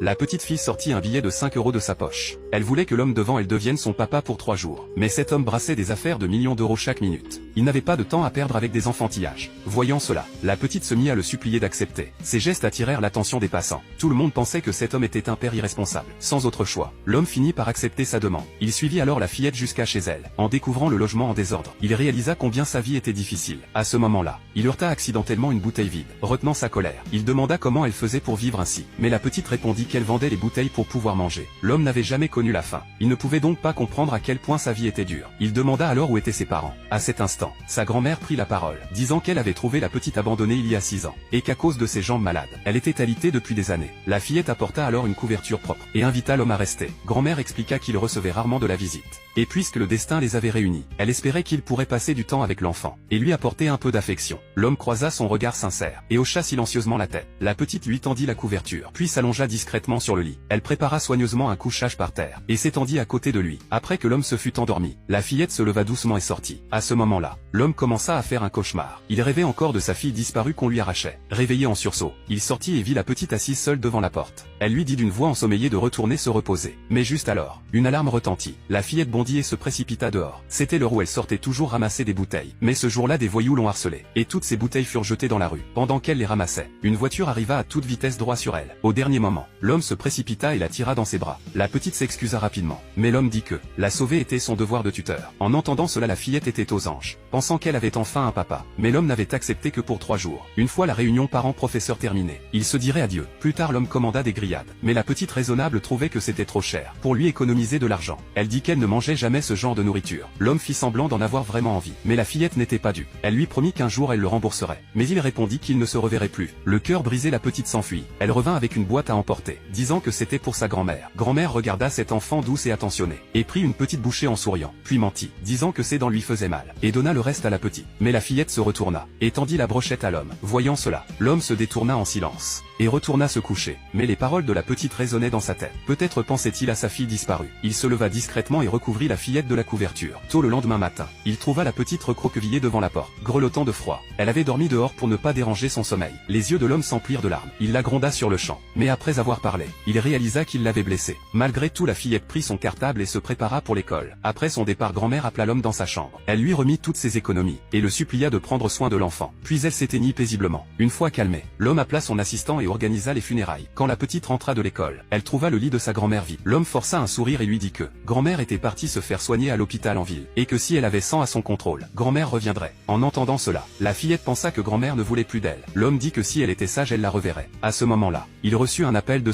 la petite fille sortit un billet de 5 € de sa poche. Elle voulait que l'homme devant elle devienne son papa pour 3 jours. Mais cet homme brassait des affaires de millions d'euros chaque minute. Il n'avait pas de temps à perdre avec des enfantillages. Voyant cela, la petite se mit à le supplier d'accepter. Ses gestes attirèrent l'attention des passants. Tout le monde pensait que cet homme était un père irresponsable. Sans autre choix, l'homme finit par accepter sa demande. Il suivit alors la fillette jusqu'à chez elle. En découvrant le logement en désordre, il réalisa combien sa vie était difficile. À ce moment-là, il heurta accidentellement une bouteille vide. Retenant sa colère, il demanda comment elle faisait pour vivre ainsi. Mais la petite répondit qu'elle vendait les bouteilles pour pouvoir manger. L'homme n'avait jamais connu la faim. Il ne pouvait donc pas comprendre à quel point sa vie était dure. Il demanda alors où étaient ses parents. À cet instant, sa grand-mère prit la parole, disant qu'elle avait trouvé la petite abandonnée il y a 6 ans, et qu'à cause de ses jambes malades, elle était alitée depuis des années. La fillette apporta alors une couverture propre, et invita l'homme à rester. Grand-mère expliqua qu'il recevait rarement de la visite. Et puisque le destin les avait réunis, elle espérait qu'il pourrait passer du temps avec l'enfant, et lui apporter un peu d'affection. L'homme croisa son regard sincère, et hocha silencieusement la tête. La petite lui tendit la couverture, puis s'allongea discrètement sur le lit. Elle prépara soigneusement un couchage par terre, et s'étendit à côté de lui. Après que l'homme se fut endormi, la fillette se leva doucement et sortit. À ce moment-là, l'homme commença à faire un cauchemar. Il rêvait encore de sa fille disparue qu'on lui arrachait. Réveillé en sursaut, il sortit et vit la petite assise seule devant la porte. Elle lui dit d'une voix ensommeillée de retourner se reposer. Mais juste alors, une alarme retentit. La fillette bondit et se précipita dehors. C'était l'heure où elle sortait toujours ramasser des bouteilles. Mais ce jour-là, des voyous l'ont harcelée, et toutes ces bouteilles furent jetées dans la rue. Pendant qu'elle les ramassait, une voiture arriva à toute vitesse droit sur elle. Au dernier moment, l'homme se précipita et la tira dans ses bras. La petite s'excusa rapidement, mais l'homme dit que la sauver était son devoir de tuteur. En entendant cela, la fillette était aux anges, pensant qu'elle avait enfin un papa. Mais l'homme n'avait accepté que pour 3 jours. Une fois la réunion parents-professeurs terminée, il se dirait adieu. Plus tard, l'homme commanda des grillades, mais la petite raisonnable trouvait que c'était trop cher pour lui économiser de l'argent. Elle dit qu'elle ne mangeait jamais ce genre de nourriture. L'homme fit semblant d'en avoir vraiment envie, mais la fillette n'était pas dupe. Elle lui promit qu'un jour elle le rembourserait, mais il répondit qu'il ne se reverrait plus. Le cœur brisé, la petite s'enfuit. Elle revint avec une boîte à emporter, disant que c'était pour sa grand-mère. Grand-mère regarda cet enfant douce et attentionnée, et prit une petite bouchée en souriant, puis mentit, disant que ses dents lui faisaient mal, et donna le reste à la petite. Mais la fillette se retourna, et tendit la brochette à l'homme. Voyant cela, l'homme se détourna en silence, et retourna se coucher. Mais les paroles de la petite résonnaient dans sa tête. Peut-être pensait-il à sa fille disparue. Il se leva discrètement et recouvrit la fillette de la couverture. Tôt le lendemain matin, il trouva la petite recroquevillée devant la porte, grelottant de froid. Elle avait dormi dehors pour ne pas déranger son sommeil. Les yeux de l'homme s'emplirent de larmes. Il la gronda sur le champ. Mais après avoir parlé, il réalisa qu'il l'avait blessée. Malgré tout, la fillette prit son cartable et se prépara pour l'école. Après son départ, grand-mère appela l'homme dans sa chambre. Elle lui remit toutes ses économies, et le supplia de prendre soin de l'enfant. Puis elle s'éteignit paisiblement. Une fois calmée, l'homme appela son assistant et organisa les funérailles. Quand la petite rentra de l'école, elle trouva le lit de sa grand-mère vide. L'homme força un sourire et lui dit que grand-mère était partie se faire soigner à l'hôpital en ville, et que si elle avait sang à son contrôle, grand-mère reviendrait. En entendant cela, la fillette pensa que grand-mère ne voulait plus d'elle. L'homme dit que si elle était sage, elle la reverrait. À ce moment-là, il reçut un appel de